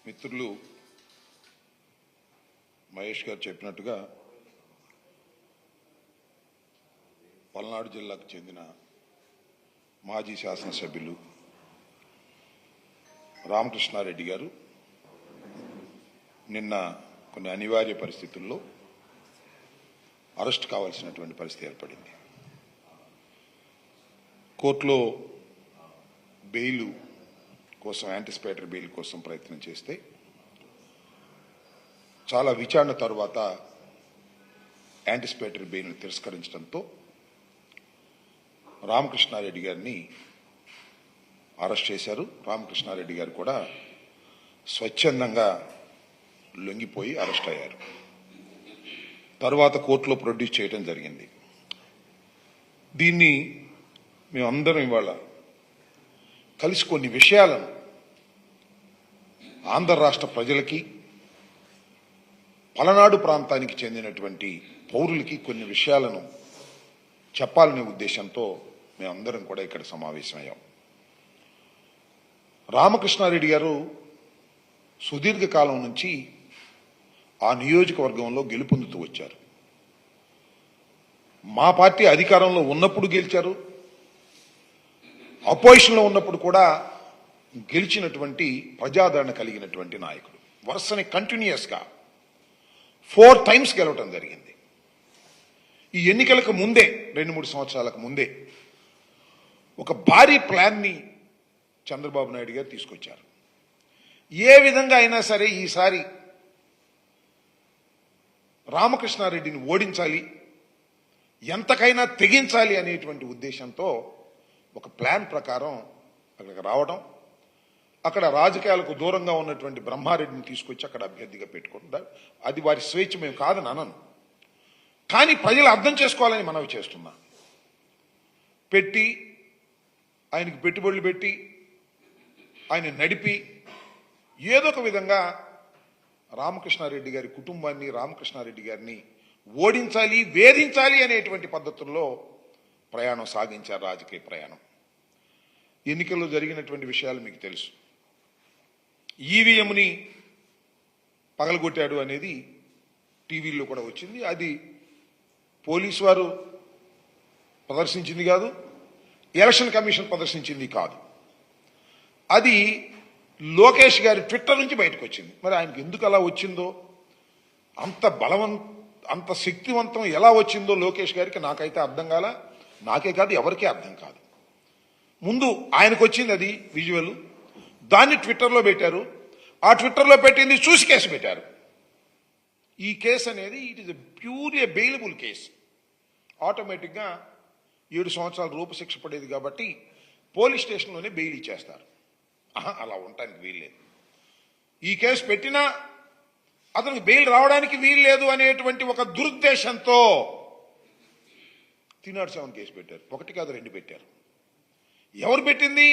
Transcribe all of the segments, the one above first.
మిత్రులు మహేష్ గారు చెప్పినట్టుగా పల్నాడు జిల్లాకు చెందిన మాజీ శాసనసభ్యులు రామకృష్ణారెడ్డి గారు నిన్న కొన్ని అనివార్య పరిస్థితుల్లో అరెస్ట్ కావాల్సినటువంటి పరిస్థితి ఏర్పడింది. కోర్టులో బెయిల్ కోసం యాంటిసిపేటరీ బెయిల్ కోసం ప్రయత్నం చేస్తే చాలా విచారణ తర్వాత యాంటిసిపేటరీ బెయిల్ను తిరస్కరించడంతో రామకృష్ణారెడ్డి గారిని అరెస్ట్ చేశారు. రామకృష్ణారెడ్డి గారు కూడా స్వచ్ఛందంగా లొంగిపోయి అరెస్ట్ అయ్యారు. తర్వాత కోర్టులో ప్రొడ్యూస్ చేయడం జరిగింది. దీన్ని మేమందరం ఇవాళ కలిసి కొన్ని విషయాలను ఆంధ్ర రాష్ట్ర ప్రజలకి, పలనాడు ప్రాంతానికి చెందినటువంటి పౌరులకి కొన్ని విషయాలను చెప్పాలనే ఉద్దేశంతో మేమందరం కూడా ఇక్కడ సమావేశమయ్యాం. రామకృష్ణారెడ్డి గారు సుదీర్ఘకాలం నుంచి ఆ నియోజకవర్గంలో గెలుపొందుతూ వచ్చారు. మా పార్టీ అధికారంలో ఉన్నప్పుడు గెలిచారు, అపోజిషన్లో ఉన్నప్పుడు కూడా గెలిచినటువంటి ప్రజాదరణ కలిగినటువంటి నాయకుడు. వరుసని కంటిన్యూస్గా 4 times గెలవటం జరిగింది. ఈ ఎన్నికలకు ముందే 2-3 సంవత్సరాలకు ముందే ఒక భారీ ప్లాన్ని చంద్రబాబు నాయుడు గారు తీసుకొచ్చారు. ఏ విధంగా అయినా సరే ఈసారి రామకృష్ణారెడ్డిని ఓడించాలి, ఎంతకైనా తెగించాలి అనేటువంటి ఉద్దేశంతో ఒక ప్లాన్ ప్రకారం అక్కడికి రావడం, అక్కడ రాజకీయాలకు దూరంగా ఉన్నటువంటి బ్రహ్మారెడ్డిని తీసుకొచ్చి అక్కడ అభ్యర్థిగా పెట్టుకుంటారు. అది వారి స్వేచ్ఛ, మేము కాదని అనను, కానీ ప్రజలు అర్థం చేసుకోవాలని మనవి చేస్తున్నా. పెట్టి ఆయనకి పెట్టుబడులు పెట్టి ఆయన నడిపి ఏదో ఒక విధంగా రామకృష్ణారెడ్డి గారి కుటుంబాన్ని, రామకృష్ణారెడ్డి గారిని ఓడించాలి, వేధించాలి అనేటువంటి పద్ధతుల్లో ప్రయాణం సాగించారు, రాజకీయ ప్రయాణం. ఎన్నికల్లో జరిగినటువంటి విషయాలు మీకు తెలుసు. ఈవీఎంని పగలగొట్టాడు అనేది టీవీల్లో కూడా వచ్చింది. అది పోలీసు వారు ప్రదర్శించింది కాదు, ఎలక్షన్ కమిషన్ ప్రదర్శించింది కాదు. అది లోకేష్ గారి ట్విట్టర్ నుంచి బయటకు వచ్చింది. మరి ఆయనకు ఎందుకు అలా వచ్చిందో, అంత శక్తివంతం ఎలా వచ్చిందో లోకేష్ గారికి నాకైతే అర్థం కాల. నాకే కాదు, ఎవరికీ అర్థం కాదు. ముందు ఆయనకు వచ్చింది అది విజువల్, దాన్ని ట్విట్టర్లో పెట్టారు. ఆ ట్విట్టర్లో పెట్టింది చూసి కేసు పెట్టారు. ఈ కేసు అనేది it is pure bailable case. ఆటోమేటిక్గా 7 సంవత్సరాల రూపశిక్ష పడేది కాబట్టి పోలీస్ స్టేషన్లోనే బెయిల్ ఇచ్చేస్తారు. అలా ఉండటానికి వీల్లేదు. ఈ కేసు పెట్టినా అతనికి బెయిల్ రావడానికి వీల్లేదు అనేటువంటి ఒక దురుద్దేశంతో 307 కేసు పెట్టారు. 1 కాదు 2 పెట్టారు. ఎవరు పెట్టింది?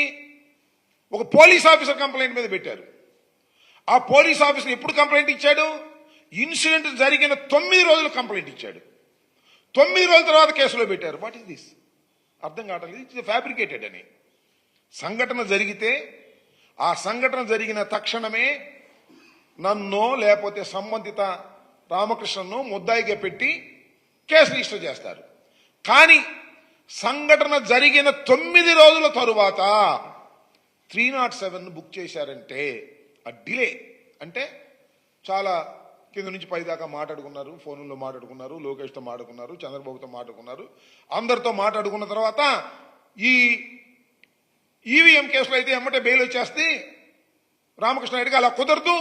ఒక పోలీస్ ఆఫీసర్ కంప్లైంట్ మీద పెట్టారు. ఆ పోలీస్ ఆఫీసర్ ఎప్పుడు కంప్లైంట్ ఇచ్చాడు? ఇన్సిడెంట్ జరిగిన 9 రోజులు కంప్లైంట్ ఇచ్చాడు. 9 రోజుల తర్వాత కేసులో పెట్టారు. What is this? అర్థం కావట్లేదు. ఇట్స్ ఫ్యాబ్రికేటెడ్ అని. సంఘటన జరిగితే ఆ సంఘటన జరిగిన తక్షణమే నన్నో లేకపోతే సంబంధిత రామకృష్ణను ముద్దాయిగా పెట్టి కేసు రిజిస్టర్ చేస్తారు. కానీ సంఘటన జరిగిన 9 రోజుల తరువాత 307 బుక్ చేశారంటే ఆ డిలే అంటే చాలా కింద నుంచి పై దాకా మాట్లాడుకున్నారు, ఫోన్లో మాట్లాడుకున్నారు, లోకేష్తో మాట్లాడుకున్నారు, చంద్రబాబుతో మాట్లాడుకున్నారు, అందరితో మాట్లాడుకున్న తర్వాత ఈ ఈవీఎం కేసులో అయితే ఎమ్మటే బెయిల్ వచ్చేస్తే రామకృష్ణారెడ్డికి అలా కుదరదు,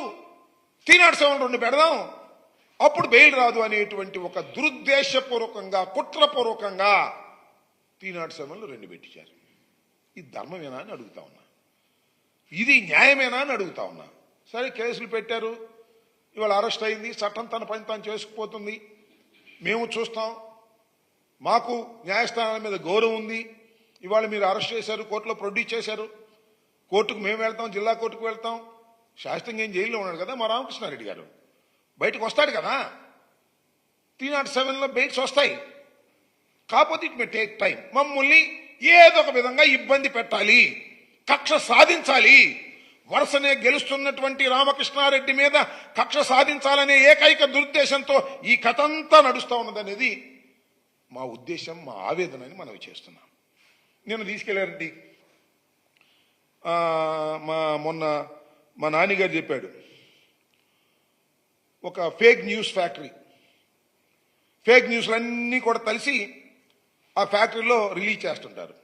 307 2 పెడదాం, అప్పుడు బెయిల్ రాదు అనేటువంటి ఒక దురుద్దేశపూర్వకంగా, కుట్రపూర్వకంగా 307 2 పెట్టించారు. ఇది ధర్మమేనా అని అడుగుతా ఉన్నా, ఇది న్యాయమేనా అని అడుగుతా ఉన్నా. సరే, కేసులు పెట్టారు, ఇవాళ అరెస్ట్ అయింది, చట్టం తన పని తాను చేసుకుపోతుంది, మేము చూస్తాం, మాకు న్యాయస్థానాల మీద గౌరవం ఉంది. ఇవాళ మీరు అరెస్ట్ చేశారు, కోర్టులో ప్రొడ్యూస్ చేశారు, కోర్టుకు మేము వెళ్తాం, జిల్లా కోర్టుకు వెళ్తాం. శాస్త్రంగా ఏం జైల్లో ఉన్నాడు కదా మా రామకృష్ణారెడ్డి గారు, బయటకు వస్తాడు కదా, 307లో బెయిల్స్ వస్తాయి. కాకపోతే ఇట్ మే టేక్ టైం. మమ్మల్ని ఏదో ఒక విధంగా ఇబ్బంది పెట్టాలి, కక్ష సాధించాలి, వరుసనే గెలుస్తున్నటువంటి రామకృష్ణారెడ్డి మీద కక్ష సాధించాలనే ఏకైక దురుద్దేశంతో ఈ కథ అంతా నడుస్తూ ఉన్నదనేది మా ఉద్దేశం, మా ఆవేదన అని మనం చేస్తున్నాం. నేను తీసుకెళ్లారండి, మొన్న మా నాన్నగారు చెప్పాడు, ఒక ఫేక్ న్యూస్ ఫ్యాక్టరీ, ఫేక్ న్యూస్లన్నీ కూడా కలిసి ఆ ఫ్యాక్టరీలో రిలీజ్ చేస్తుంటారు.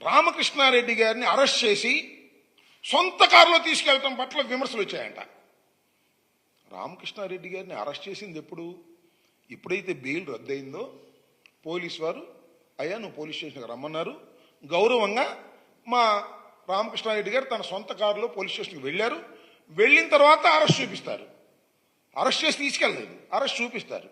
రామకృష్ణారెడ్డి గారిని అరెస్ట్ చేసి సొంత కారులో తీసుకెళ్లడం పట్ల విమర్శలు వచ్చాయంట. రామకృష్ణారెడ్డి గారిని అరెస్ట్ చేసింది ఎప్పుడైతే బెయిల్ రద్దయిందో పోలీసు వారు, అయ్యా నువ్వు పోలీస్ స్టేషన్కి రమ్మన్నారు, గౌరవంగా మా రామకృష్ణారెడ్డి గారు తన సొంత కారులో పోలీస్ స్టేషన్కి వెళ్ళారు. వెళ్ళిన తర్వాత అరెస్ట్ చూపిస్తారు, అరెస్ట్ చేసి తీసుకెళ్ళలేదు, అరెస్ట్ చూపిస్తారు.